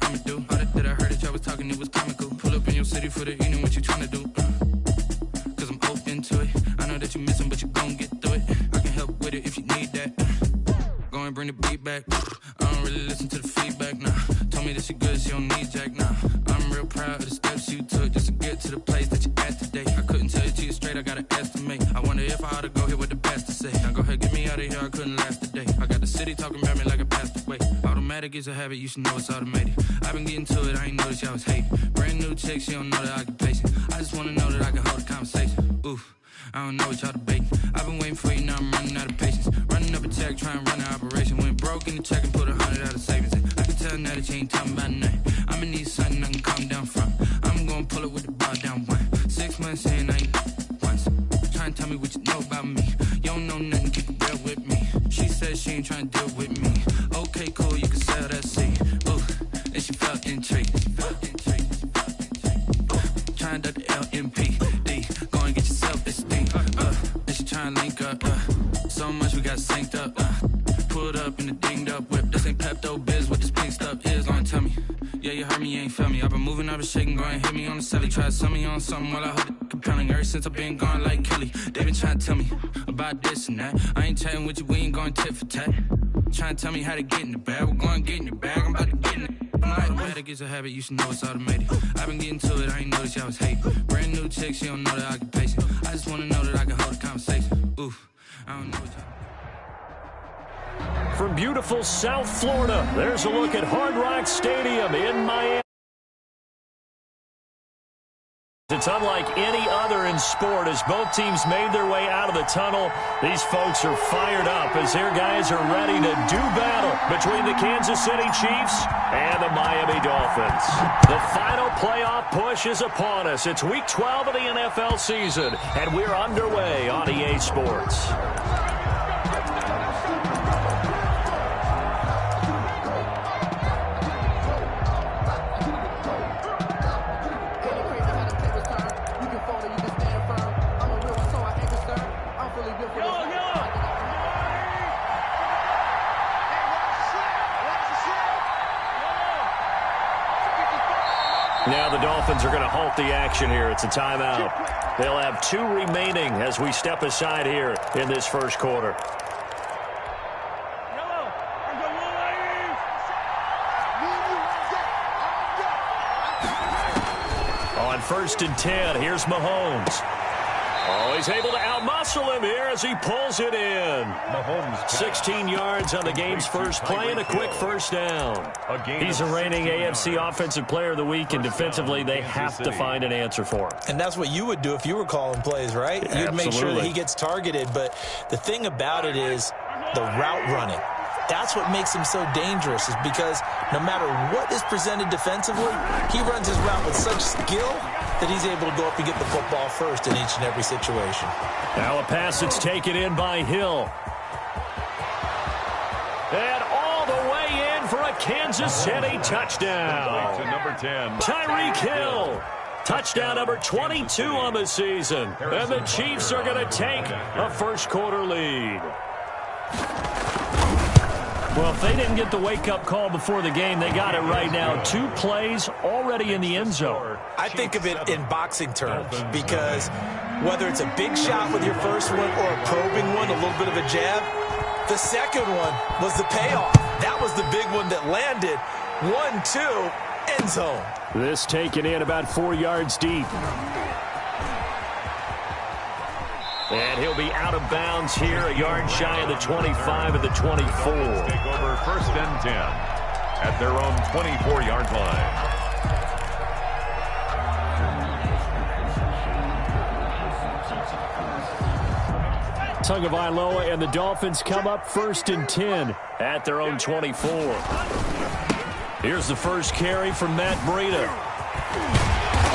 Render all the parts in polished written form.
coming through. All that I heard that y'all was talking, it was comical. Pull up in your city for the evening, what you tryna do? Cause I'm open to it. I know that you missing, but you gon' get through it. I can help with it if you need that. Go and bring the beat back. I don't really listen to the feedback, nah. Told me that she good, she don't need jack, nah. I'm real proud of the steps you took just to get to the place that you at today. I couldn't tell you to you straight, I gotta estimate. I wonder if I ought to go here with the best to say. Now go ahead, get me out of here, I couldn't last today. I got the city talking about me like I passed away. Automatic is a habit, you should know it's automated. I've been getting to it, I ain't noticed y'all was hating. Brand new chick, she don't know the occupation. I just wanna know that I can hold a conversation. Oof, I don't know what y'all debating. I've been waiting for you, now I'm running out of patience. Running up a check, trying to run an operation. Went broke in the check and put 100 out of savings in. I can tell now that you ain't talking about nothing. I'ma need something I can calm down from. I'm gonna pull it with the bar down one. 6 months in, I ain't once. Trying to tell me what you know about me. You don't know nothing, keep it real with me. She said she ain't trying to deal with me. Okay, cool, you can sell that seed. Ooh, and she felt intrigued. Trying to duck the LMPD. Go and get your self-esteem. And she trying to link up. So much we got synced up. Pulled up in a dinged up whip. This ain't Pepto-Biz, what this pink stuff is. Long tell me. Yeah, you heard me, you ain't felt me. I've been moving, I've been shaking, go and hit me on the celly. Try to sell me on something while I hold it compelling. Ever since I've been gone like Kelly, they been trying to tell me about this and that. I ain't chatting with you, we ain't going tit for tat. Trying to tell me how to get in the bag. We're going to get in the bag, I'm about to get in it. Automatic is a habit, you should know it's automated. I've been getting to it, I ain't noticed y'all was hating. Brand new chick, she don't know the occupation. I just wanna know that I can hold a conversation. Oof, I don't know what y'all. From beautiful South Florida, there's a look at Hard Rock Stadium in Miami. It's unlike any other in sport as both teams made their way out of the tunnel. These folks are fired up as their guys are ready to do battle between the Kansas City Chiefs and the Miami Dolphins. The final playoff push is upon us. It's Week 12 of the NFL season, and we're underway on EA Sports. Now the Dolphins are going to halt the action here. It's a timeout. They'll have 2 remaining as we step aside here in this first quarter. On 1st and 10, here's Mahomes. Oh, he's able to outmuscle him here as he pulls it in. Mahomes 16 yards on the game's first play and a quick first down. He's a reigning AFC Offensive Player of the Week, and defensively they have to find an answer for him. And that's what you would do if you were calling plays, right? Yeah, you'd make sure that he gets targeted. But the thing about it is the route running. That's what makes him so dangerous, is because no matter what is presented defensively, he runs his route with such skill that he's able to go up and get the football first in each and every situation. Now a pass that's taken in by Hill. And all the way in for a Kansas City touchdown. To number 10. Tyreek Hill. Touchdown number 22 on the season. And the Chiefs are going to take a first quarter lead. Well, if they didn't get the wake-up call before the game, they got it right now. 2 plays already in the end zone. I think of it in boxing terms, because whether it's a big shot with your first one or a probing one, a little bit of a jab, the second one was the payoff. That was the big one that landed. 1-2, end zone. This taken in about 4 yards deep. And he'll be out of bounds here, a yard shy of the 25 of the 24. Take over 1st and 10 at their own 24-yard line. Tagovailoa and the Dolphins come up 1st and 10 at their own 24. Here's the first carry from Matt Breida.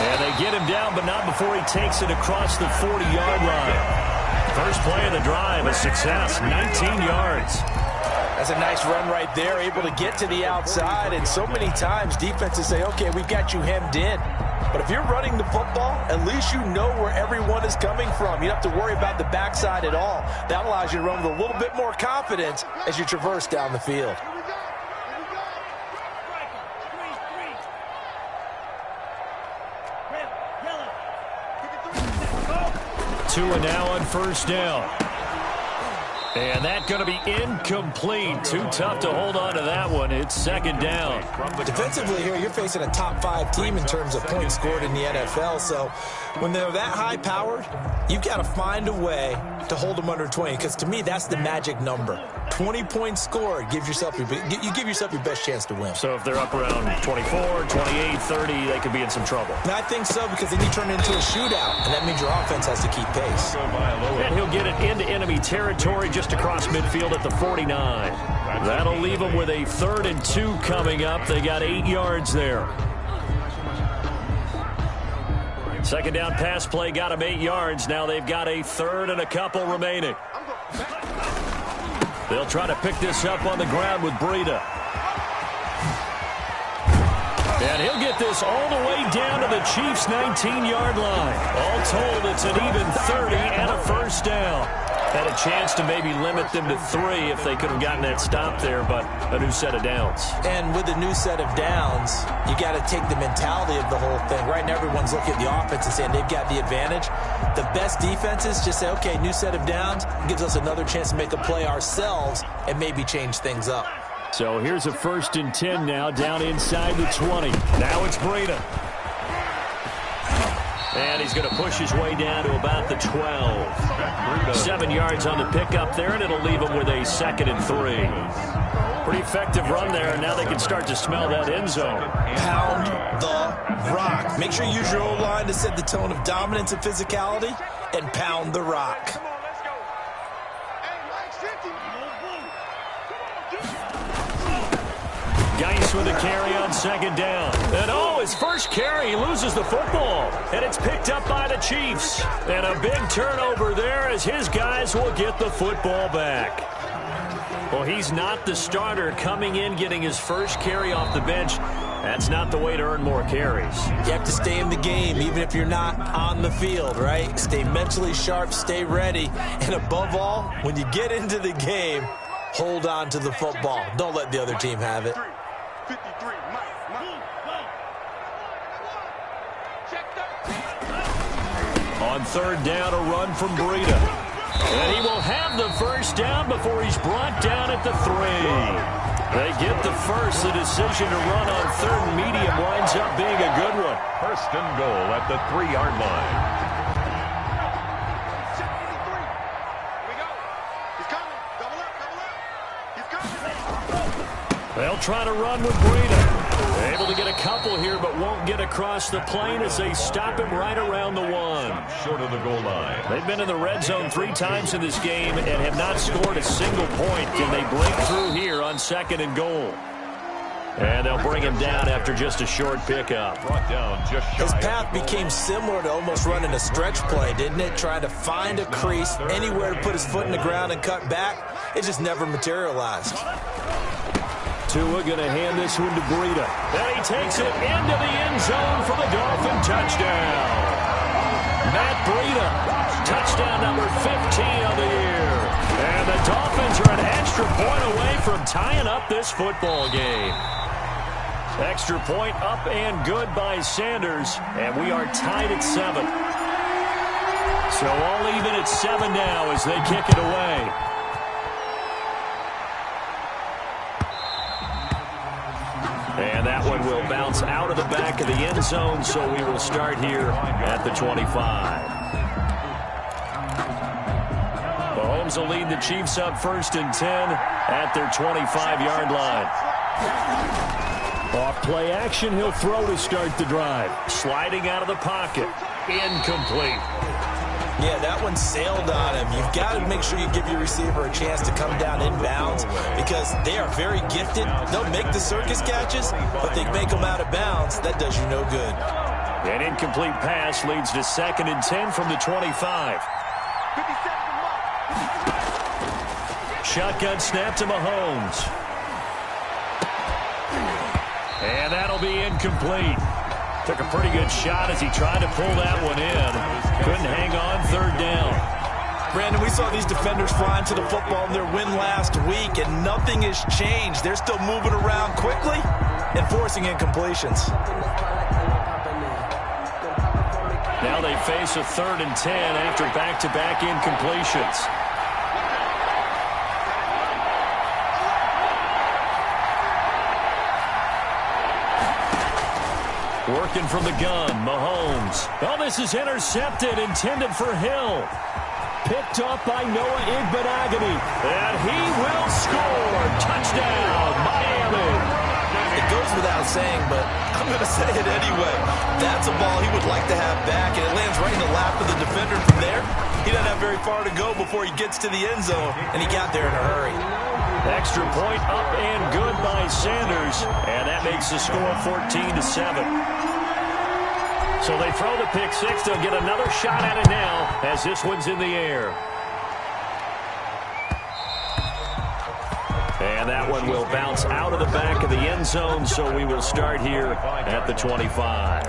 And they get him down, but not before he takes it across the 40-yard line. First play of the drive, a success, 19 yards. That's a nice run right there, able to get to the outside. And so many times defenses say, okay, we've got you hemmed in. But if you're running the football, at least you know where everyone is coming from. You don't have to worry about the backside at all. That allows you to run with a little bit more confidence as you traverse down the field. Tua now on first down. And that's going to be incomplete. Too tough to hold on to that one. It's second down. Defensively here, you're facing a top 5 team in terms of points scored in the NFL. So when they're that high-powered, you've got to find a way to hold them under 20. Because to me, that's the magic number. 20 points scored, you give yourself your best chance to win. So if they're up around 24, 28, 30, they could be in some trouble. And I think so, because then you turn it into a shootout, and that means your offense has to keep pace. And he'll get it into enemy territory just across midfield at the 49. That'll leave them with a 3rd and 2 coming up. They got 8 yards there. Second down pass play got them 8 yards. Now they've got a 3rd and a couple remaining. They'll try to pick this up on the ground with Breida. And he'll get this all the way down to the Chiefs' 19-yard line. All told, it's an even 30 and a first down. Had a chance to maybe limit them to 3 if they could have gotten that stop there, but a new set of downs. And with a new set of downs, you got to take the mentality of the whole thing. Right now, everyone's looking at the offense and saying they've got the advantage. The best defenses just say, okay, new set of downs, gives us another chance to make a play ourselves and maybe change things up. So here's a 1st and 10 now, down inside the 20. Now it's Breida. And he's going to push his way down to about the 12. 7 yards on the pickup there, and it'll leave him with a 2nd and 3. Pretty effective run there, and now they can start to smell that end zone. Pound the rock. Make sure you use your O-line to set the tone of dominance and physicality, and pound the rock. Geis with a carry on 2nd down. And his first carry, he loses the football. And it's picked up by the Chiefs. And a big turnover there as his guys will get the football back. Well, he's not the starter coming in, getting his first carry off the bench. That's not the way to earn more carries. You have to stay in the game, even if you're not on the field, right? Stay mentally sharp, stay ready. And above all, when you get into the game, hold on to the football. Don't let the other team have it. On 3rd down, a run from Breida. And he will have the first down before he's brought down at the 3. They get the first. The decision to run on 3rd and medium winds up being a good one. 1st and goal at the 3-yard line. They'll try to run with Breida. Able to get a couple here, but won't get across the plane as they stop him right around the 1. Short of the goal line. They've been in the red zone 3 times in this game and have not scored a single point. Can they break through here on 2nd and goal? And they'll bring him down after just a short pickup. Brought down just shy. His path became similar to almost running a stretch play, didn't it? Trying to find a crease, anywhere to put his foot in the ground and cut back. It just never materialized. Tua going to hand this one to Breida. And he takes it into the end zone for the Dolphin touchdown. Matt Breida, touchdown number 15 of the year. And the Dolphins are an extra point away from tying up this football game. Extra point up and good by Sanders. And we are tied at 7. So all even at 7 now as they kick it away. And that one will bounce out of the back of the end zone, so we will start here at the 25. Mahomes will lead the Chiefs up 1st and 10 at their 25-yard line. Off play action, he'll throw to start the drive. Sliding out of the pocket. Incomplete. Yeah, that one sailed on him. You've got to make sure you give your receiver a chance to come down inbounds because they are very gifted. They'll make the circus catches, but they make them out of bounds. That does you no good. An incomplete pass leads to 2nd and 10 from the 25. Shotgun snap to Mahomes. And that'll be incomplete. Took a pretty good shot as he tried to pull that one in. Couldn't hang on 3rd down. Brandon, we saw these defenders flying to the football in their win last week, and nothing has changed. They're still moving around quickly and forcing incompletions. Now they face a 3rd and 10 after back-to-back incompletions. Working from the gun, Mahomes. Oh, this is intercepted, intended for Hill. Picked off by Noah Igbenogany. And he will score. Touchdown, Miami. It goes without saying, but I'm going to say it anyway. That's a ball he would like to have back, and it lands right in the lap of the defender. From there, he doesn't have very far to go before he gets to the end zone, and he got there in a hurry. Extra point up and good by Sanders, and that makes the score 14-7. So they throw the pick six. They'll get another shot at it now as this one's in the air. And that one will bounce out of the back of the end zone, so we will start here at the 25.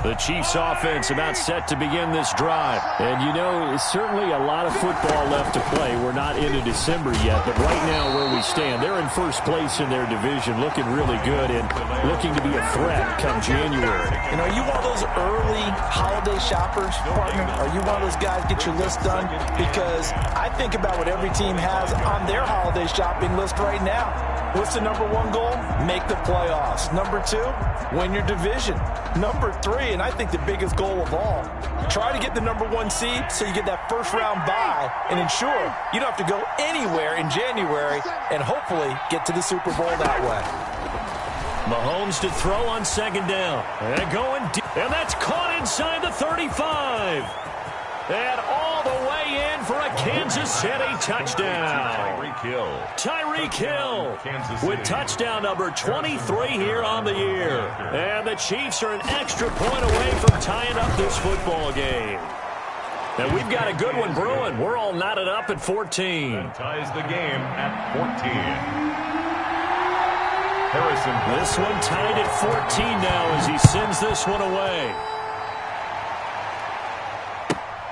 The Chiefs offense about set to begin this drive. And, you know, certainly a lot of football left to play. We're not into December yet, but right now where we stand, they're in first place in their division, looking really good and looking to be a threat come January. You know, are you one of those early holiday shoppers, partner? Are you one of those guys get your list done? Because I think about what every team has on their holiday shopping list right now. What's the number one goal? Make the playoffs. Number two, win your division. Number three, and I think the biggest goal of all, try to get the number one seed so you get that first round bye and ensure you don't have to go anywhere in January and hopefully get to the Super Bowl that way. Mahomes to throw on second down. And going deep. And that's caught inside the 35. And all the way in for a Kansas City touchdown. Tyreek Hill with touchdown number 23 here on the year. And the Chiefs are an extra point away from tying up this football game. And we've got a good one brewing. We're all knotted up at 14. That ties the game at 14. Harrison. This one tied at 14 now as he sends this one away.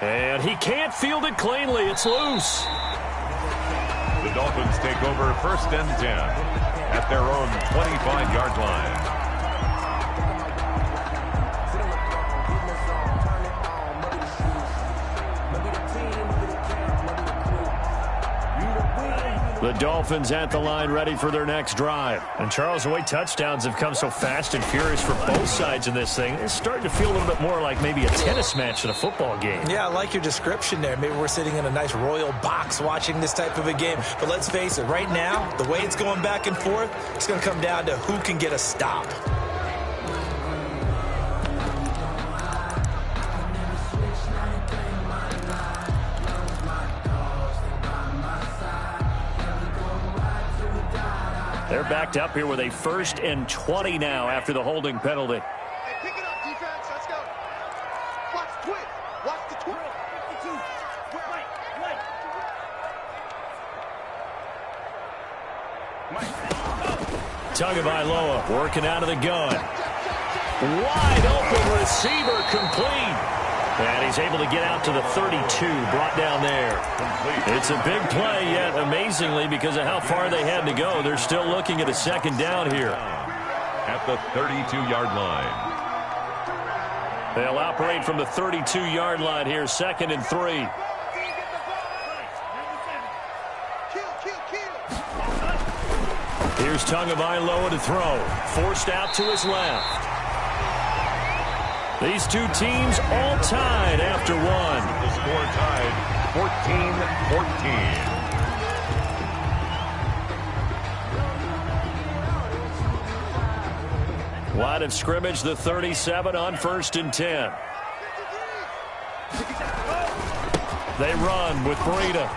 And he can't field it cleanly. It's loose. The Dolphins take over 1st and 10 at their own 25-yard line. The Dolphins at the line ready for their next drive. And Charles, the way touchdowns have come so fast and furious for both sides in this thing, it's starting to feel a little bit more like maybe a tennis match than a football game. Yeah, I like your description there. Maybe we're sitting in a nice royal box watching this type of a game. But let's face it, right now, the way it's going back and forth, it's going to come down to who can get a stop. They're backed up here with a 1st and 20 now after the holding penalty. Hey, pick it up, defense. Let's go. Watch the twist. Watch the twist. 52. Tagovailoa working out of the gun. Wide open receiver complete. And he's able to get out to the 32, brought down there. It's a big play, yet amazingly, because of how far they had to go, they're still looking at a second down here. At the 32-yard line. They'll operate from the 32-yard line here, 2nd and 3. Here's Tagovailoa to throw. Forced out to his left. These two teams all tied after one. The score tied 14-14. Line of scrimmage, the 37 on 1st and 10. They run with Breida.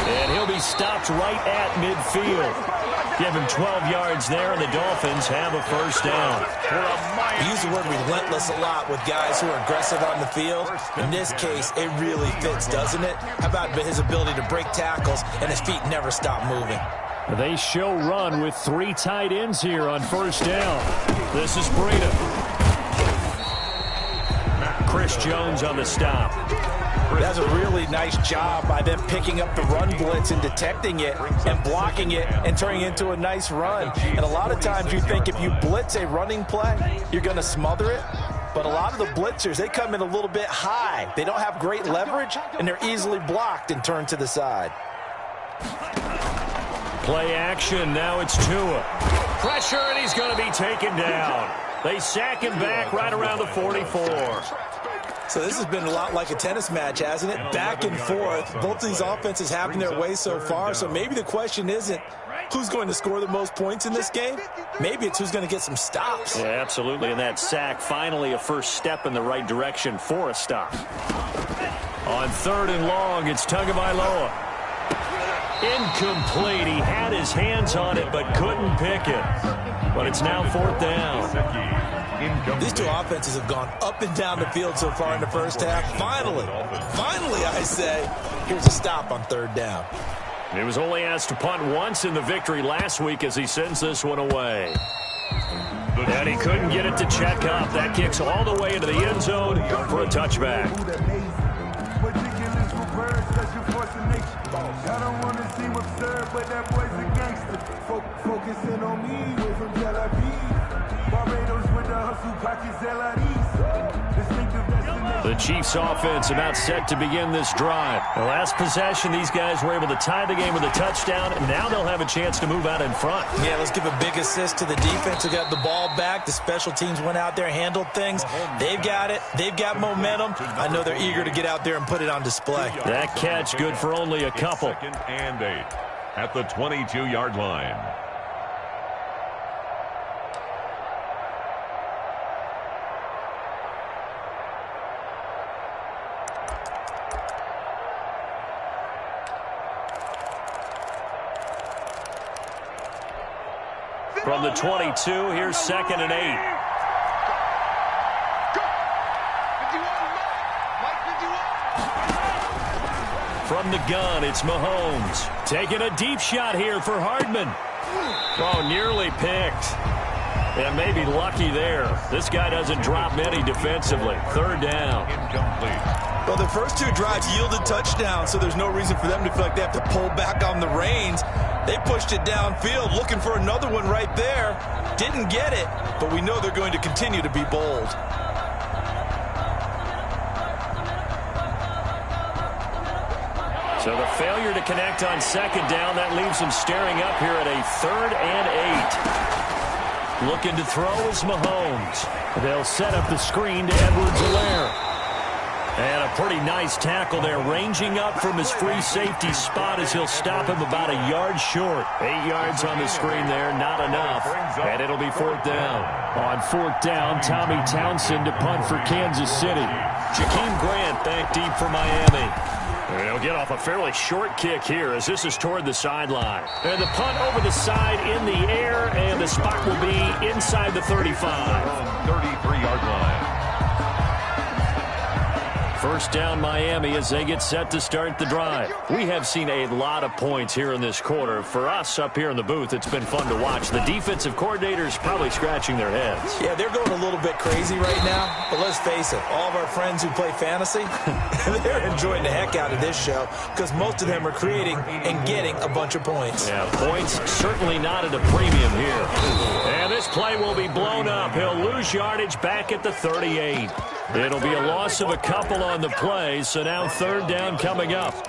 And he'll be stopped right at midfield. Give him 12 yards there, and the Dolphins have a 1st down. We use the word relentless a lot with guys who are aggressive on the field. In this case, it really fits, doesn't it? How about his ability to break tackles and his feet never stop moving? They show run with 3 tight ends here on 1st down. This is Breida. Chris Jones on the stop. That's a really nice job by them picking up the run blitz and detecting it and blocking it and turning it into a nice run. And a lot of times you think if you blitz a running play, you're going to smother it. But a lot of the blitzers, they come in a little bit high. They don't have great leverage, and they're easily blocked and turned to the side. Play action. Now it's Tua. Pressure, and he's going to be taken down. They sack him back right around the 44. So this has been a lot like a tennis match, hasn't it? Back and forth. Both of these offenses having their way so far. So maybe the question isn't who's going to score the most points in this game. Maybe it's who's going to get some stops. Yeah, absolutely. And that sack, finally a first step in the right direction for a stop. On 3rd and long, it's Tagovailoa. Incomplete. He had his hands on it but couldn't pick it. But it's now 4th down. These two offenses have gone up and down the field so far in the first half. Finally, I say, here's a stop on 3rd down. He was only asked to punt once in the victory last week as he sends this one away. And he couldn't get it to check up. That kicks all the way into the end zone for a touchback. I don't want to seem absurd, but that boy's a gangster. Focusing on me, away from Tel Aviv. Barbados with the hustle, pockets The Chiefs offense about set to begin this drive. The last possession, these guys were able to tie the game with a touchdown, and now they'll have a chance to move out in front. Yeah, let's give a big assist to the defense who got the ball back. The special teams went out there, handled things. They've got it. They've got momentum. I know they're eager to get out there and put it on display. That catch good for only a couple. 2nd and 8 at the 22-yard line. From the 22, here's 2nd and 8. From the gun, it's Mahomes. Taking a deep shot here for Hardman. Oh, nearly picked. And maybe lucky there. This guy doesn't drop many defensively. 3rd down. Incomplete. Well, the first two drives yielded touchdowns, so there's no reason for them to feel like they have to pull back on the reins. They pushed it downfield, looking for another one right there. Didn't get it, but we know they're going to continue to be bold. So the failure to connect on 2nd down, that leaves them staring up here at a 3rd and 8. Looking to throw is Mahomes. They'll set up the screen to Edwards-Helaire. And a pretty nice tackle there, ranging up from his free safety spot as he'll stop him about a yard short. 8 yards on the screen there, not enough. And it'll be 4th down. On 4th down, Tommy Townsend to punt for Kansas City. Jakeem Grant back deep for Miami. And he'll get off a fairly short kick here as this is toward the sideline. And the punt over the side in the air, and the spot will be inside the 35. 33-yard line. 1st down Miami as they get set to start the drive. We have seen a lot of points here in this quarter. For us up here in the booth, it's been fun to watch. The defensive coordinators probably scratching their heads. Yeah, they're going a little bit crazy right now. But let's face it, all of our friends who play fantasy, they're enjoying the heck out of this show because most of them are creating and getting a bunch of points. Yeah, points certainly not at a premium here. And this play will be blown up. He'll lose yardage back at the 38. It'll be a loss of a couple on the play, so now 3rd down coming up.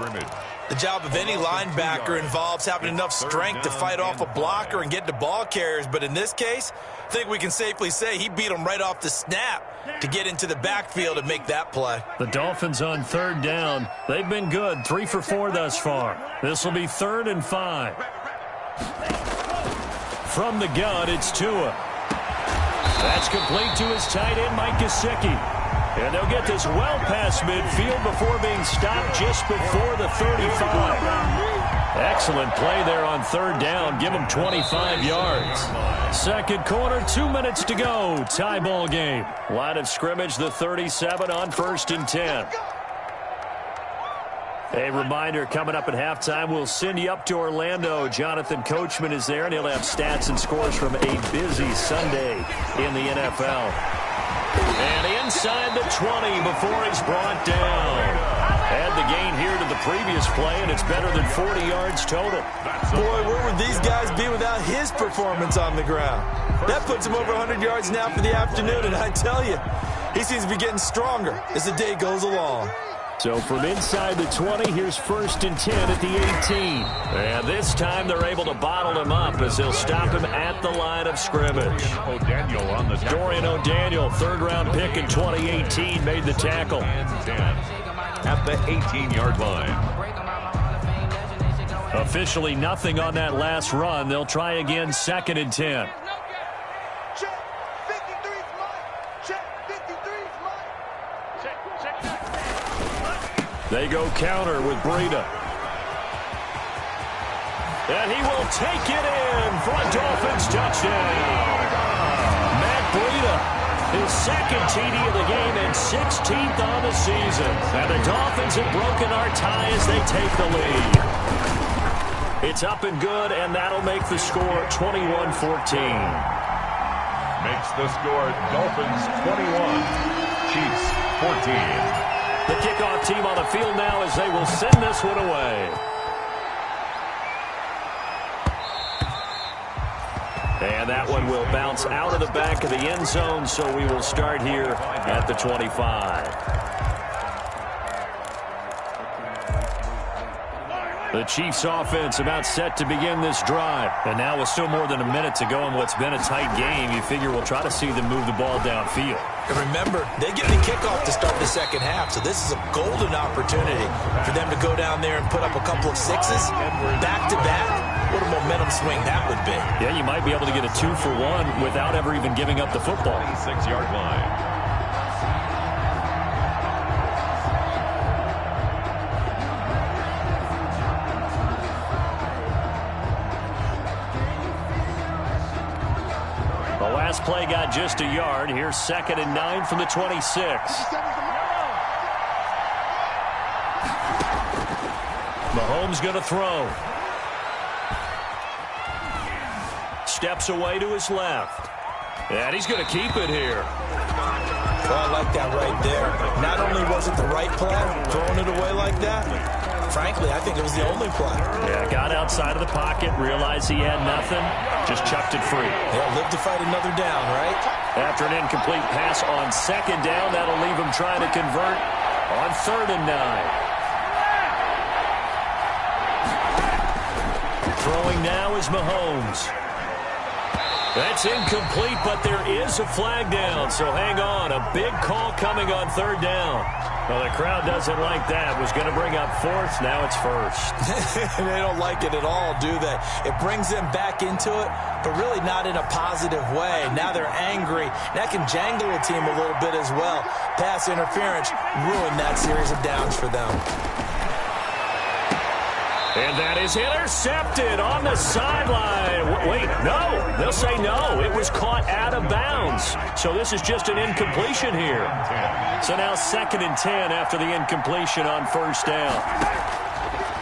The job of any linebacker involves having enough strength to fight off a blocker and get to ball carriers, but in this case, I think we can safely say he beat him right off the snap to get into the backfield and make that play. The Dolphins on 3rd down. They've been good, 3 for 4 thus far. This will be 3rd and 5. From the gun, it's Tua. That's complete to his tight end, Mike Gesicki. And they'll get this well past midfield before being stopped just before the 35. Excellent play there on 3rd down. Give them 25 yards. 2nd quarter, 2 minutes to go. Tie ball game. Line of scrimmage, the 37 on 1st and 10. A reminder, coming up at halftime, we'll send you up to Orlando. Jonathan Coachman is there, and he'll have stats and scores from a busy Sunday in the NFL. And inside the 20 before he's brought down. Add the gain here to the previous play, and it's better than 40 yards total. Boy, where would these guys be without his performance on the ground? That puts him over 100 yards now for the afternoon, and I tell you, he seems to be getting stronger as the day goes along. So from inside the 20, here's 1st and 10 at the 18. And this time they're able to bottle him up as they'll stop him at the line of scrimmage. Dorian O'Daniel, 3rd-round pick in 2018, made the tackle. At the 18-yard line. Officially nothing on that last run. They'll try again 2nd and 10. They go counter with Breida. And he will take it in for a Dolphins touchdown. Matt Breida, his 2nd TD of the game and 16th on the season. And the Dolphins have broken our tie as they take the lead. It's up and good, and that'll make the score 21-14. Makes the score Dolphins 21, Chiefs 14. The kickoff team on the field now as they will send this one away. And that one will bounce out of the back of the end zone, so we will start here at the 25. The Chiefs offense about set to begin this drive. And now with still more than a minute to go in what's been a tight game, you figure we'll try to see them move the ball downfield. And remember, they get the kickoff to start the second half, so this is a golden opportunity for them to go down there and put up a couple of sixes back-to-back. What a momentum swing that would be. Yeah, you might be able to get a 2-for-1 without ever even giving up the football. 26-yard line. Last play got just a yard. Here's 2nd and 9 from the 26. Mahomes going to throw. Steps away to his left. And he's going to keep it here. Well, I like that right there. Not only was it the right play, throwing it away like that, frankly, I think it was the only play. Yeah, got outside of the pocket, realized he had nothing, just chucked it free. Yeah, live to fight another down, right? After an incomplete pass on 2nd down, that'll leave him trying to convert on 3rd and 9. Throwing now is Mahomes. That's incomplete, but there is a flag down, so hang on. A big call coming on 3rd down. Well, the crowd doesn't like that. Was going to bring up 4th. Now it's 1st. They don't like it at all, do they? It brings them back into it, but really not in a positive way. Now they're angry. That can jangle a team a little bit as well. Pass interference ruined that series of downs for them. And that is intercepted on the sideline. Wait, no. They'll say no. It was caught out of bounds. So this is just an incompletion here. So now 2nd and 10 after the incompletion on 1st down.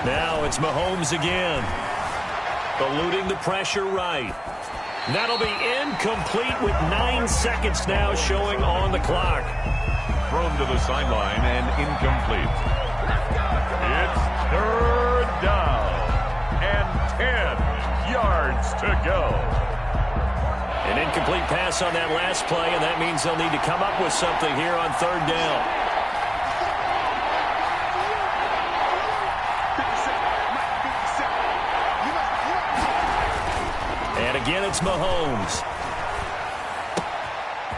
Now it's Mahomes again. Eluding the pressure right. That'll be incomplete with 9 seconds now showing on the clock. Thrown to the sideline and incomplete. It's 3rd down and 10 yards to go. An incomplete pass on that last play, and that means they'll need to come up with something here on 3rd down. And again, it's Mahomes.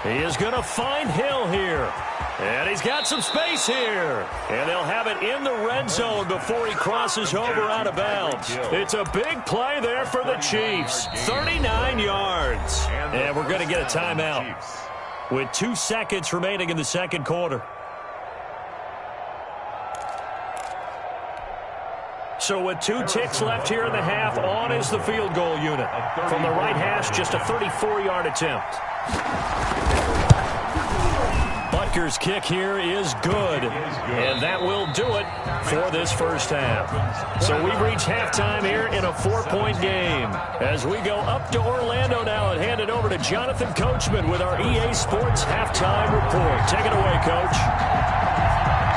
He is going to find Hill here. And he's got some space here. And they'll have it in the red zone before he crosses over out of bounds. It's a big play there for the Chiefs. 39 yards. And we're going to get a timeout with 2 seconds remaining in the 2nd quarter. So with 2 ticks left here in the half, on is the field goal unit. From the right hash, just a 34-yard attempt. But kicker's kick here is good. And that will do it for this first half. So we've reached halftime here in a 4-point game. As we go up to Orlando now and hand it over to Jonathan Coachman with our EA Sports Halftime Report. Take it away, Coach.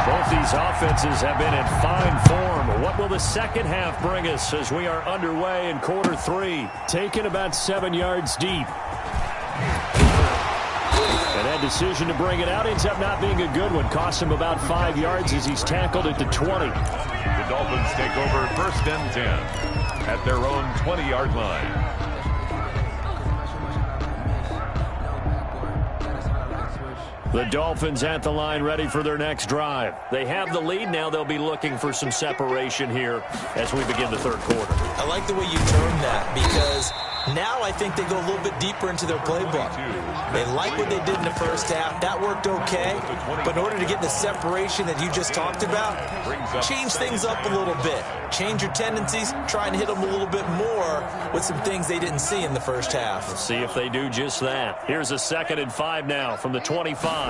Both these offenses have been in fine form. What will the second half bring us as we are underway in quarter 3? Taken about 7 yards deep. And that decision to bring it out ends up not being a good one. Costs him about 5 yards as he's tackled at the 20. The Dolphins take over 1st and 10 at their own 20-yard line. The Dolphins at the line ready for their next drive. They have the lead. Now they'll be looking for some separation here as we begin the third quarter. I like the way you termed that because now I think they go a little bit deeper into their playbook. They like what they did in the first half. That worked okay. But in order to get the separation that you just talked about, change things up a little bit. Change your tendencies. Try and hit them a little bit more with some things they didn't see in the first half. Let's see if they do just that. Here's a 2nd and 5 now from the 25.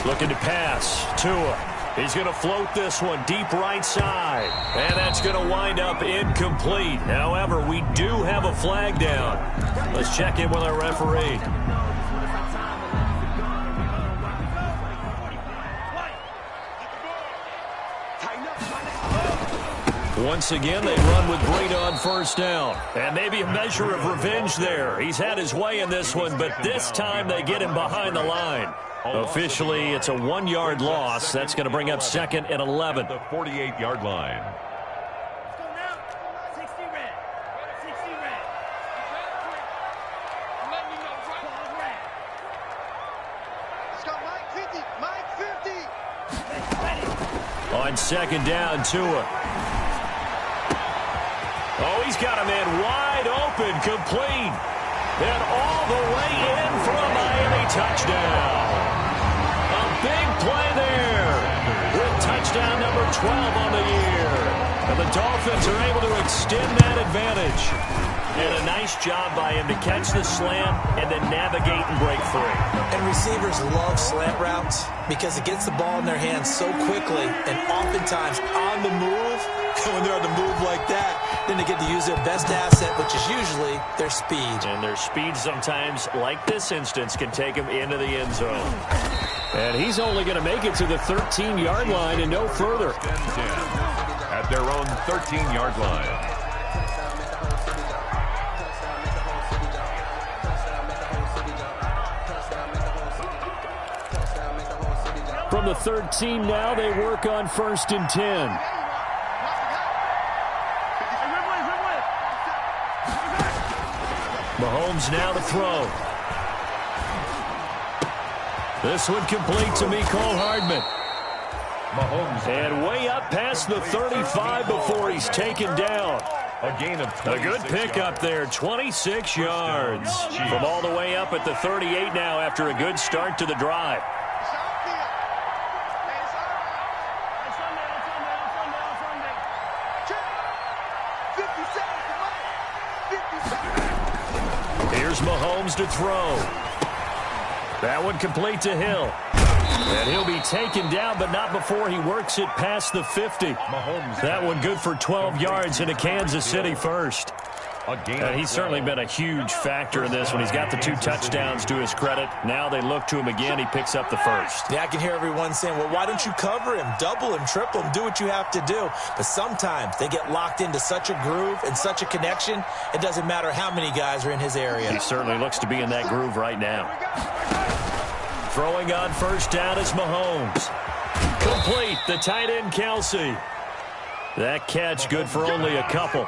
Looking to pass. Tua. He's going to float this one deep right side. And that's going to wind up incomplete. However, we do have a flag down. Let's check in with our referee. Once again, they run with Breida on 1st down. And maybe a measure of revenge there. He's had his way in this one, but this time they get him behind the line. Officially, it's a 1-yard loss. That's going to bring up 2nd and 11. The 48-yard line. Let's go now. 60 red. 60 red. I'm letting you know, right? Let's go, Mike 50. Mike 50. On 2nd down, Tua. Oh, he's got a man wide open, complete. And all the way in for a Miami touchdown. A big play there with touchdown number 12 on the year. And the Dolphins are able to extend that advantage. And a nice job by him to catch the slant and then navigate and break free. And receivers love slant routes because it gets the ball in their hands so quickly and oftentimes on the move. When they're on the move like that, then they get to use their best asset, which is usually their speed. And their speed sometimes, like this instance, can take them into the end zone. And he's only going to make it to the 13-yard line and no further. At their own 13-yard line. From the 13 now, they work on 1st and 10. Mahomes now to throw. This one complete to Mecole Hardman. Mahomes. And way up past the 35 before he's taken down. A gain of 26 A good pickup there, 26 yards. From all the way up at the 38 now after a good start to the drive. Here's Mahomes to throw. That one complete to Hill. And he'll be taken down, but not before he works it past the 50. Mahomes. That one good for 12 yards into Kansas City first. And he's certainly been a huge factor in this one. He's got the 2 touchdowns to his credit. Now they look to him again. He picks up the first. Yeah, I can hear everyone saying, well, why don't you cover him, double him, triple him, do what you have to do. But sometimes they get locked into such a groove and such a connection, it doesn't matter how many guys are in his area. He certainly looks to be in that groove right now. Throwing on 1st down is Mahomes. Complete, the tight end Kelsey. That catch good for only a couple.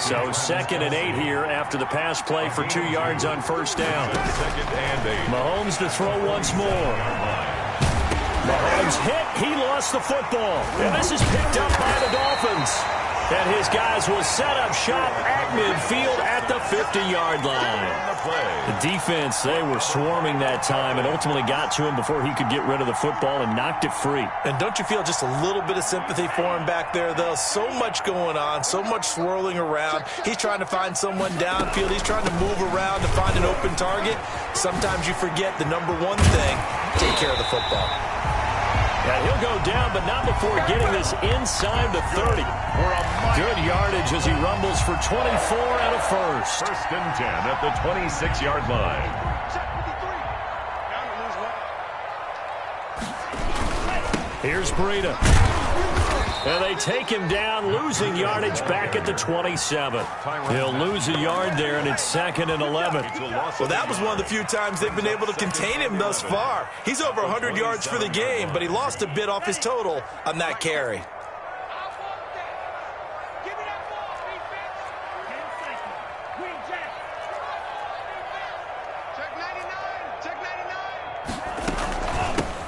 So 2nd and 8 here after the pass play for 2 yards on 1st down. 2nd and 8. Mahomes to throw once more. Mahomes hit. He lost the football. And this is picked up by the Dolphins. And his guys will set up shop at midfield at the 50-yard line. The defense, they were swarming that time and ultimately got to him before he could get rid of the football and knocked it free. And don't you feel just a little bit of sympathy for him back there, though? So much going on, so much swirling around. He's trying to find someone downfield. He's trying to move around to find an open target. Sometimes you forget the number one thing, take care of the football. Yeah, he'll go down, but not before getting this inside the 30. Good yardage as he rumbles for 24 and a first. 1st and 10 at the 26-yard line. Here's Breida. And they take him down, losing yardage back at the 27. He'll lose a yard there, and it's 2nd and 11. Well, that was one of the few times they've been able to contain him thus far. He's over 100 yards for the game, but he lost a bit off his total on that carry.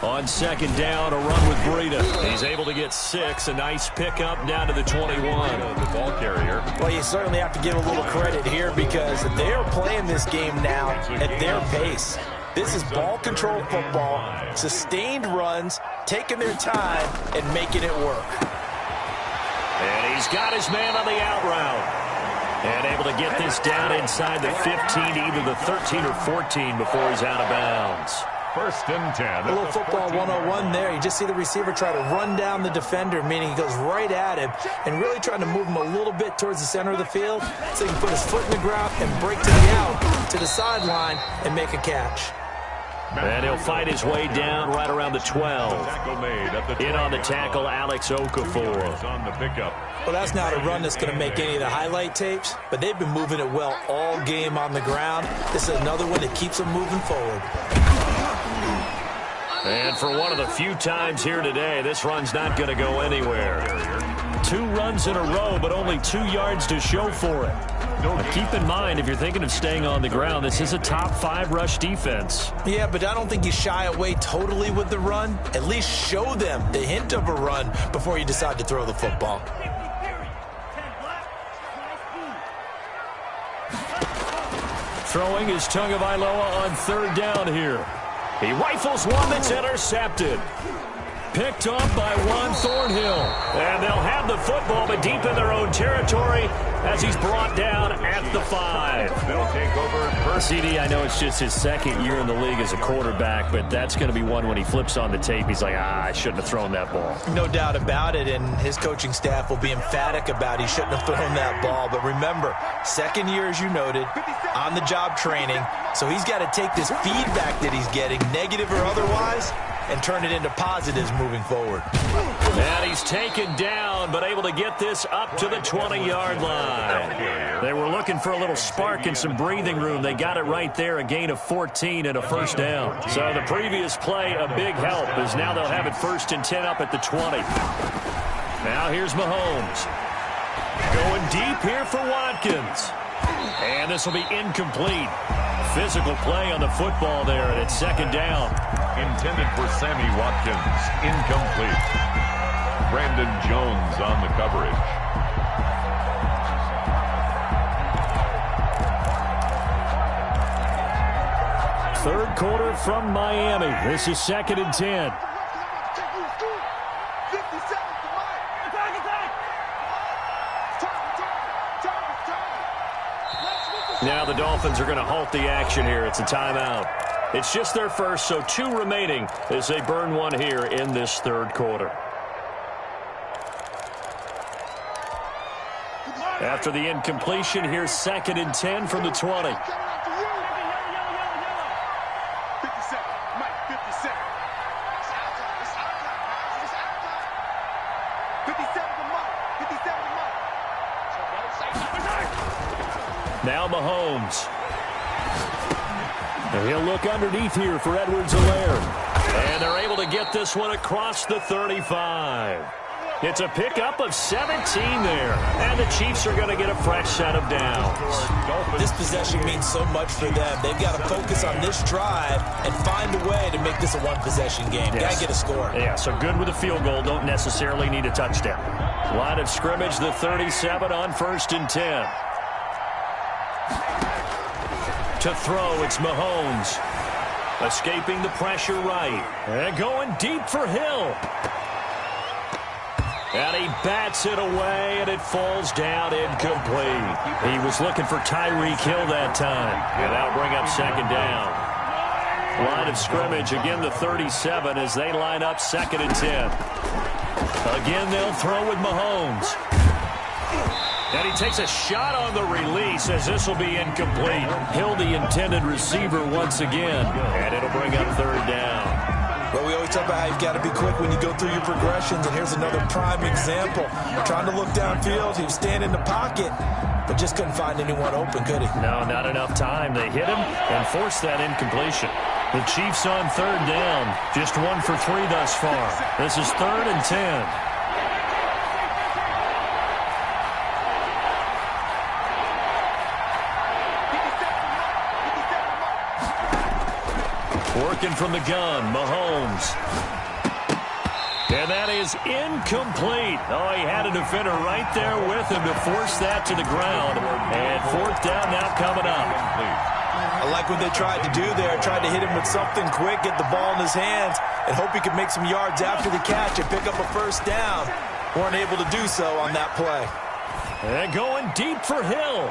On 2nd down, a run with Breida. He's able to get 6. A nice pickup down to the 21. The ball carrier. Well, you certainly have to give a little credit here because they are playing this game now at their pace. This is ball control football, sustained runs, taking their time and making it work. And he's got his man on the out route. And able to get this down inside the 15, either the 13 or 14 before he's out of bounds. 1st and 10. A little football 101 there. You just see the receiver try to run down the defender, meaning he goes right at him and really trying to move him a little bit towards the center of the field so he can put his foot in the ground and break to the out, to the sideline, and make a catch. And he'll fight his way down right around the 12. In on the tackle, Alex Okafor. On the pickup. Well, that's not a run that's going to make any of the highlight tapes, but they've been moving it well all game on the ground. This is another one that keeps them moving forward. And for one of the few times here today, this run's not going to go anywhere. 2 runs in a row, but only 2 yards to show for it. Now keep in mind, if you're thinking of staying on the ground, this is a top 5 rush defense. Yeah, but I don't think you shy away totally with the run. At least show them the hint of a run before you decide to throw the football. Throwing is Tagovailoa on 3rd down here. He rifles one that's intercepted. Picked off by Juan Thornhill. And they'll have the football, but deep in their own territory as he's brought down at the 5. They'll take over first. CD, I know it's just his 2nd year in the league as a quarterback, but that's going to be one when he flips on the tape. He's like, I shouldn't have thrown that ball. No doubt about it, and his coaching staff will be emphatic about he shouldn't have thrown that ball. But remember, 2nd year, as you noted, on-the-job training, so he's got to take this feedback that he's getting, negative or otherwise, and turn it into positives moving forward. And he's taken down, but able to get this up to the 20-yard line. They were looking for a little spark and some breathing room. They got it right there, a gain of 14 and a 1st down. So the previous play, a big help, as now they'll have it 1st and 10 up at the 20. Now here's Mahomes. Going deep here for Watkins. And this will be incomplete. Physical play on the football there, and it's 2nd down. Intended for Sammy Watkins. Incomplete. Brandon Jones on the coverage. Third quarter from Miami. This is 2nd and 10. Now the Dolphins are going to halt the action here. It's a timeout. It's just their first, so 2 remaining as they burn one here in this 3rd quarter. After the incompletion, here's 2nd and 10 from the 20. Now Mahomes. And he'll look underneath here for Edwards-Helaire. And they're able to get this one across the 35. It's a pickup of 17 there. And the Chiefs are going to get a fresh set of downs. This possession means so much for them. They've got to focus on this drive and find a way to make this a one-possession game. Yes. Got to get a score. Yeah, so good with a field goal. Don't necessarily need a touchdown. Line of scrimmage, the 37 on 1st and 10. To throw, it's Mahomes. Escaping the pressure right. And going deep for Hill. And he bats it away, and it falls down incomplete. He was looking for Tyreek Hill that time. And that'll bring up 2nd down. Line of scrimmage, again the 37 as they line up 2nd and 10. Again, they'll throw with Mahomes. And he takes a shot on the release as this will be incomplete. Hill, the intended receiver once again. And it'll bring up 3rd down. Well, we always talk about how you've got to be quick when you go through your progressions, and here's another prime example. Trying to look downfield, he was standing in the pocket, but just couldn't find anyone open, could he? No, not enough time. They hit him and forced that incompletion. The Chiefs on 3rd down, just 1 for 3 thus far. This is 3rd and 10. Working from the gun, Mahomes. And that is incomplete. Oh, he had a defender right there with him to force that to the ground. And 4th down now coming up. I like what they tried to do there. Tried to hit him with something quick, get the ball in his hands, and hope he could make some yards after the catch and pick up a 1st down. Weren't able to do so on that play. And going deep for Hill.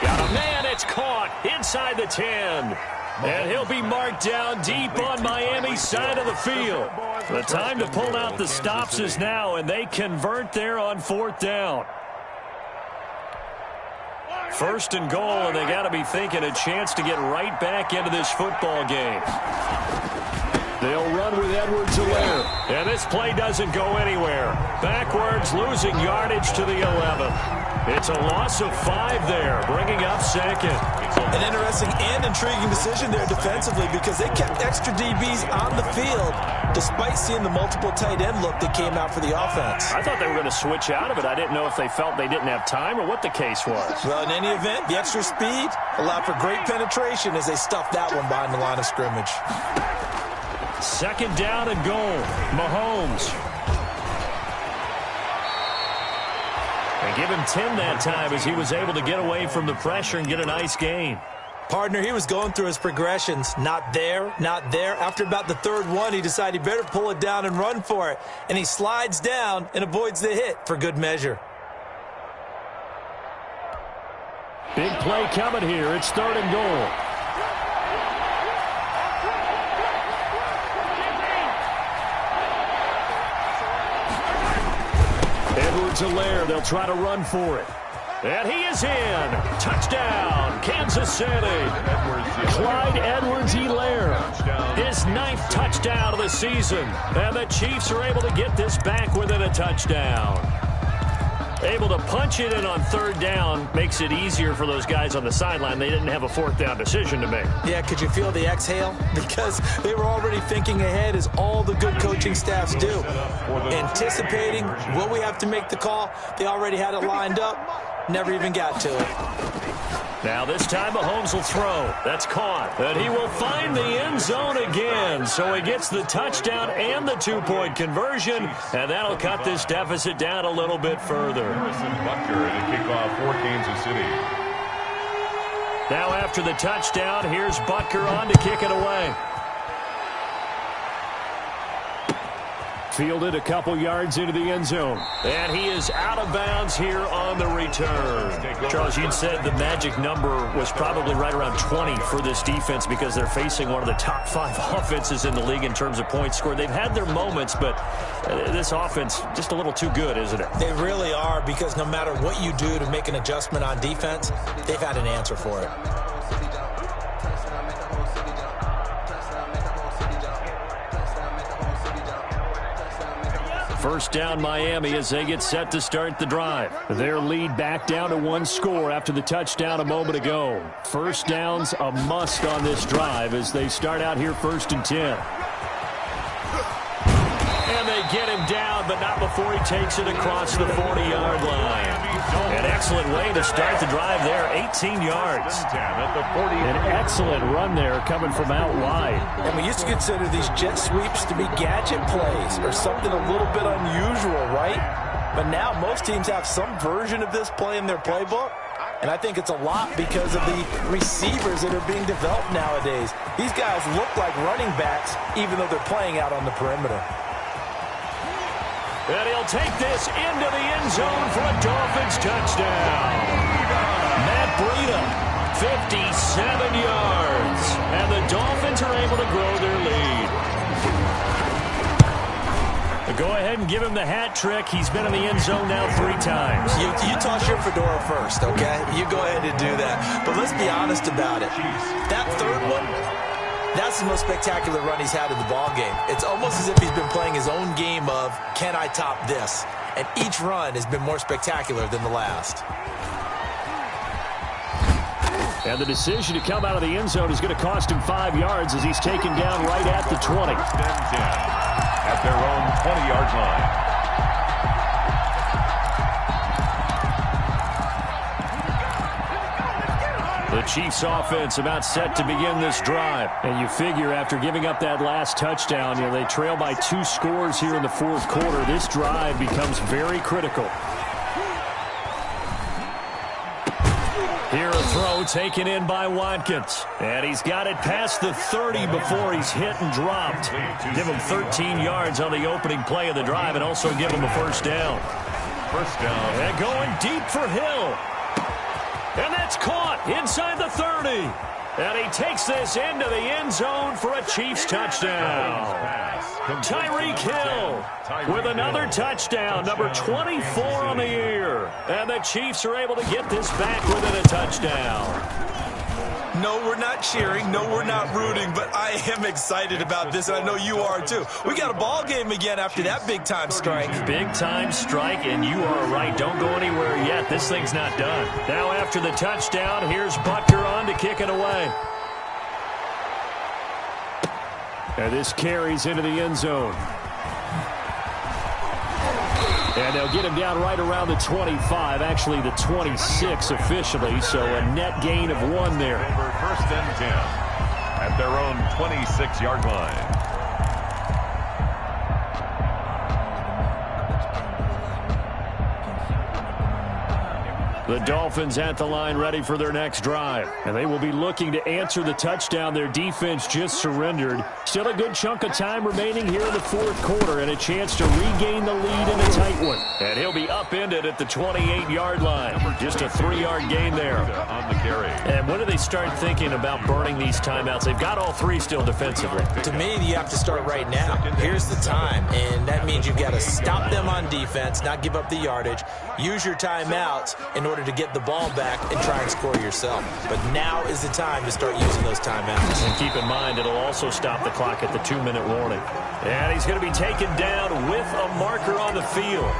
Got a man, it's caught inside the 10. And he'll be marked down deep on Miami's side of the field. The time to pull out the stops is now, and they convert there on 4th down. 1st and goal, and they got to be thinking a chance to get right back into this football game. They'll run with Edwards-Helaire. And this play doesn't go anywhere. Backwards, losing yardage to the 11. It's a loss of 5 there, bringing up 2nd. An interesting and intriguing decision there defensively because they kept extra DBs on the field despite seeing the multiple tight end look that came out for the offense. I thought they were going to switch out of it. I didn't know if they felt they didn't have time or what the case was. Well, in any event, the extra speed allowed for great penetration as they stuffed that one behind the line of scrimmage. 2nd down and goal. Mahomes. And give him 10 that time as he was able to get away from the pressure and get a nice gain. Partner, he was going through his progressions. Not there, not there. After about the 3rd one, he decided he better pull it down and run for it. And he slides down and avoids the hit for good measure. Big play coming here. It's 3rd and goal. Edwards-Helaire, they'll try to run for it. And he is in. Touchdown, Kansas City. Clyde Edwards-Helaire, his 9th touchdown of the season. And the Chiefs are able to get this back within a touchdown. Able to punch it in on 3rd down makes it easier for those guys on the sideline. They didn't have a 4th down decision to make. Yeah, could you feel the exhale? Because they were already thinking ahead as all the good coaching staffs do. Anticipating what we have to make the call. They already had it lined up. Never even got to it. Now this time Mahomes will throw. That's caught. And he will find the end zone again. So he gets the touchdown and the 2-point conversion. And that'll cut this deficit down a little bit further. Butker to kick off for Kansas City. Now after the touchdown, here's Butker on to kick it away. Fielded a couple yards into the end zone. And he is out of bounds here on the return. Charles, you'd said the magic number was probably right around 20 for this defense because they're facing one of the top 5 offenses in the league in terms of points scored. They've had their moments, but this offense just a little too good, isn't it? They really are, because no matter what you do to make an adjustment on defense, they've had an answer for it. First down Miami as they get set to start the drive. Their lead back down to 1 score after the touchdown a moment ago. First down's a must on this drive as they start out here 1st and 10. And they get him down down, but not before he takes it across the 40-yard line. An excellent way to start the drive there, 18 yards. An excellent run there coming from out wide. And we used to consider these jet sweeps to be gadget plays or something a little bit unusual, right? But now most teams have some version of this play in their playbook. And I think it's a lot because of the receivers that are being developed nowadays. These guys look like running backs even though they're playing out on the perimeter. And he'll take this into the end zone for a Dolphins touchdown. Matt Breida, 57 yards. And the Dolphins are able to grow their lead. Go ahead and give him the hat trick. He's been in the end zone now 3 times. You toss your fedora first, okay? You go ahead and do that. But let's be honest about it. That third one, that's the most spectacular run he's had in the ballgame. It's almost as if he's been playing his own game of, can I top this? And each run has been more spectacular than the last. And the decision to come out of the end zone is going to cost him 5 yards as he's taken down right at the 20. At their own 20-yard line. The Chiefs offense about set to begin this drive. And you figure after giving up that last touchdown, they trail by 2 scores here in the fourth quarter. This drive becomes very critical. Here a throw taken in by Watkins. And he's got it past the 30 before he's hit and dropped. Give him 13 yards on the opening play of the drive and also give him a first down. First down. And going deep for Hill. And that's caught inside the 30. And he takes this into the end zone for a Chiefs touchdown. Tyreek Hill with another touchdown, number 24 on the year. And the Chiefs are able to get this back within a touchdown. No, we're not cheering. No, we're not rooting. But I am excited about this, and I know you are too. We got a ball game again after that big-time strike. Big-time strike, and you are right. Don't go anywhere yet. This thing's not done. Now after the touchdown, here's Butker on to kick it away. And this carries into the end zone. And they'll get him down right around the 25, actually the 26 officially, so a net gain of 1 there. First and 10 at their own 26-yard line. The Dolphins at the line ready for their next drive. And they will be looking to answer the touchdown their defense just surrendered. Still a good chunk of time remaining here in the fourth quarter and a chance to regain the lead in a tight one. And he'll be upended at the 28-yard line. Just a 3-yard gain there. On the carry. And when do they start thinking about burning these timeouts? They've got all 3 still defensively. To me, you have to start right now. Here's the time, and that means you've got to stop them on defense, not give up the yardage, use your timeouts in order to get the ball back and try and score yourself. But now is the time to start using those timeouts. And keep in mind, it'll also stop the clock at the 2-minute warning. And he's going to be taken down with a marker on the field.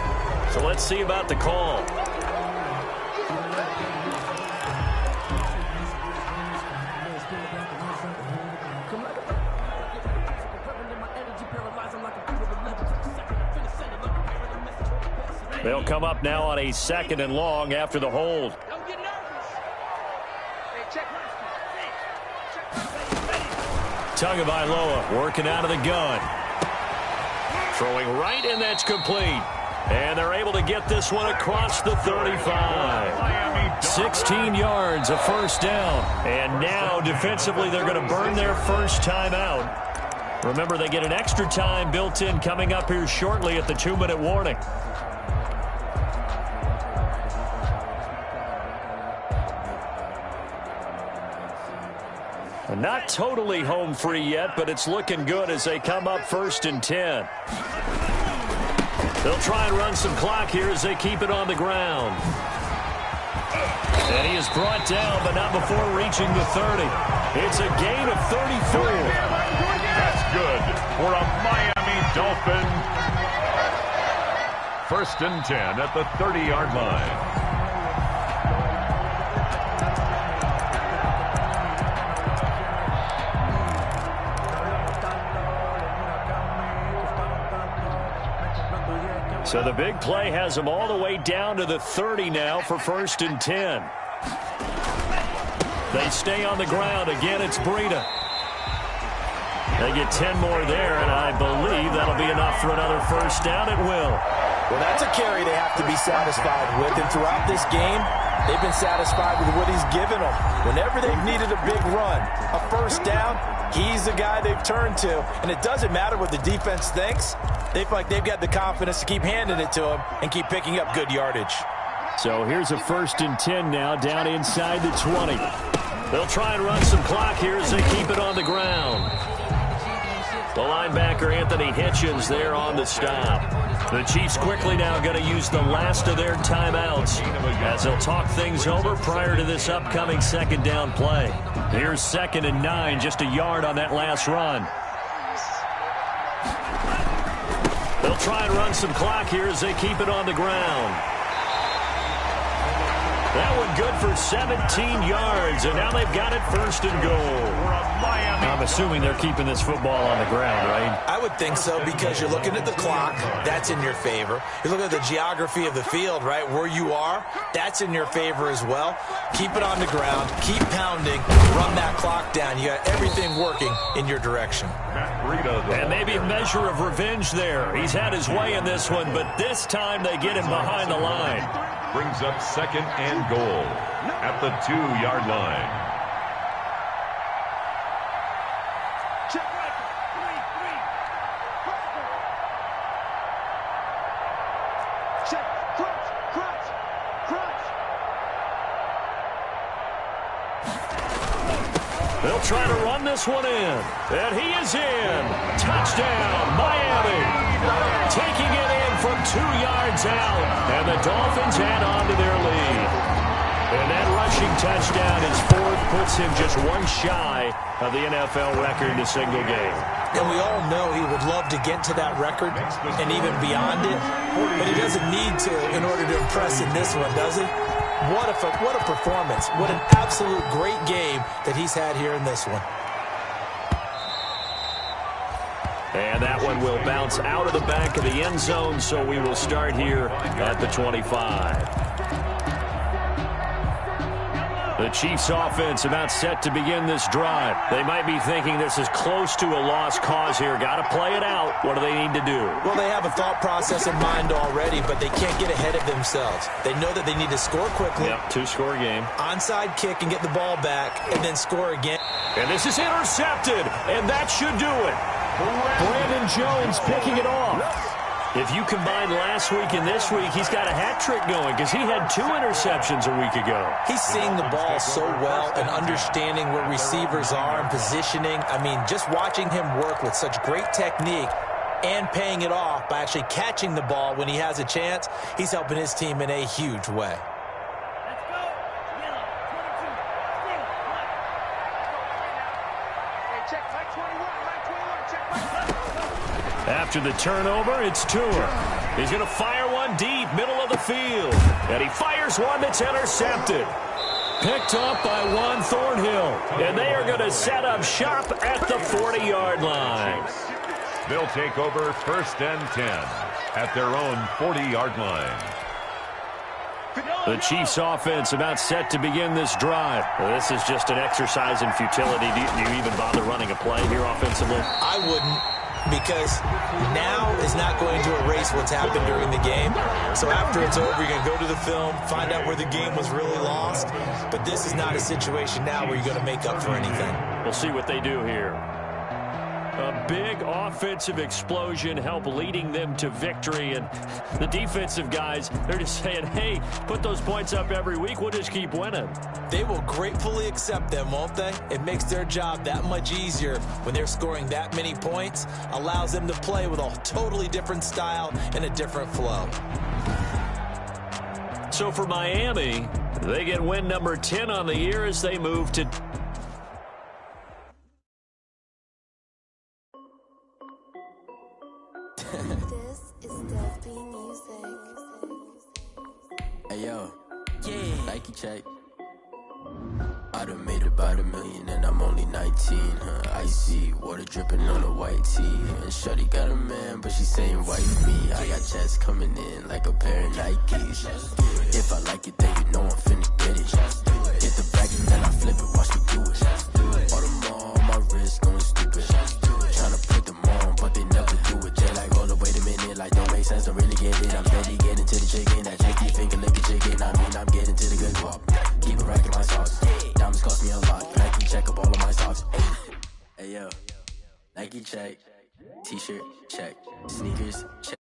So let's see about the call. They'll come up now on a 2nd and long after the hold. Tagovailoa working out of the gun. Throwing right, and that's complete. And they're able to get this one across the 35. 16 yards, a first down. And now defensively they're going to burn their first time out. Remember, they get an extra time built in coming up here shortly at the 2-minute warning. Not totally home free yet, but it's looking good as they come up 1st and 10. They'll try and run some clock here as they keep it on the ground. And he is brought down, but not before reaching the 30. It's a gain of 34. That's good for a Miami Dolphin. 1st and 10 at the 30-yard line. So the big play has them all the way down to the 30 now for 1st and 10. They stay on the ground. Again, it's Breida. They get 10 more there, and I believe that'll be enough for another first down. It will. Well, that's a carry they have to be satisfied with, and throughout this game, they've been satisfied with what he's given them. Whenever they've needed a big run, a first down, he's the guy they've turned to. And it doesn't matter what the defense thinks. They feel like they've got the confidence to keep handing it to him and keep picking up good yardage. So here's a 1st and 10 now, down inside the 20. They'll try and run some clock here as they keep it on the ground. The linebacker, Anthony Hitchens, there on the stop. The Chiefs quickly now going to use the last of their timeouts as they'll talk things over prior to this upcoming 2nd down play. Here's 2nd and 9, just a yard on that last run. They'll try and run some clock here as they keep it on the ground. That one good for 17 yards, and now they've got it 1st and goal. I'm assuming they're keeping this football on the ground, right? I would think so, because you're looking at the clock. That's in your favor. You're looking at the geography of the field, right? Where you are, that's in your favor as well. Keep it on the ground. Keep pounding. Run that clock down. You got everything working in your direction. And maybe a measure of revenge there. He's had his way in this one, but this time they get him behind the line. Brings up 2nd and goal at the 2-yard line. They'll try to run this one in. And he is in. Touchdown, Miami. Taking it in from 2 yards out. And the Dolphins add on to their lead. And that rushing touchdown is 4th, puts him just one shy of the NFL record in a single game. And we all know he would love to get to that record and even beyond it. But he doesn't need to in order to impress in this one, does he? What a performance. What an absolute great game that he's had here in this one. And that one will bounce out of the back of the end zone, so we will start here at the 25. The Chiefs offense about set to begin this drive. They might be thinking this is close to a lost cause here. Got to play it out. What do they need to do? Well, they have a thought process in mind already, but they can't get ahead of themselves. They know that they need to score quickly. Yep, 2-score game. Onside kick and get the ball back, and then score again. And this is intercepted, and that should do it. Brandon Jones picking it off. If you combine last week and this week, he's got a hat trick going because he had 2 interceptions a week ago. He's seeing the ball so well and understanding where receivers are and positioning. I mean, just watching him work with such great technique and paying it off by actually catching the ball when he has a chance, he's helping his team in a huge way. After the turnover, it's Tua. He's going to fire one deep, middle of the field. And he fires one that's intercepted. Picked up by Juan Thornhill. And they are going to set up shop at the 40-yard line. They'll take over 1st and 10 at their own 40-yard line. The Chiefs offense about set to begin this drive. Well, this is just an exercise in futility. Do you even bother running a play here offensively? I wouldn't. Because now is not going to erase what's happened during the game. So after it's over, you're going to go to the film, find out where the game was really lost. But this is not a situation now where you're going to make up for anything. We'll see what they do here. A big offensive explosion help leading them to victory. And the defensive guys, they're just saying, hey, put those points up every week. We'll just keep winning. They will gratefully accept them, won't they? It makes their job that much easier when they're scoring that many points. Allows them to play with a totally different style and a different flow. So for Miami, they get win number 10 on the year as they move to... This is Delphi Music. Hey yo, Yeah. Nike check. I done made about $1 million and I'm only 19, Icy, water dripping on a white tee. And shawty got a man, but she saying wife me. I got checks coming in like a pair of Nikes. If I like it, then you know I'm finna get it. Get the bag and then I flip it, watch me do it. All them on my wrist going stupid. Tryna put them on, but they never do it. They like, hold up, wait a minute, like don't make sense, don't really get it. I'm steady getting to the chicken, that checky finger licking chicken. I mean, I'm getting to the good guap. Keep it racking my sauce. Diamonds cost me a lot. Nike check up all of my socks. Hey yo, Nike check. T-shirt check. Sneakers check.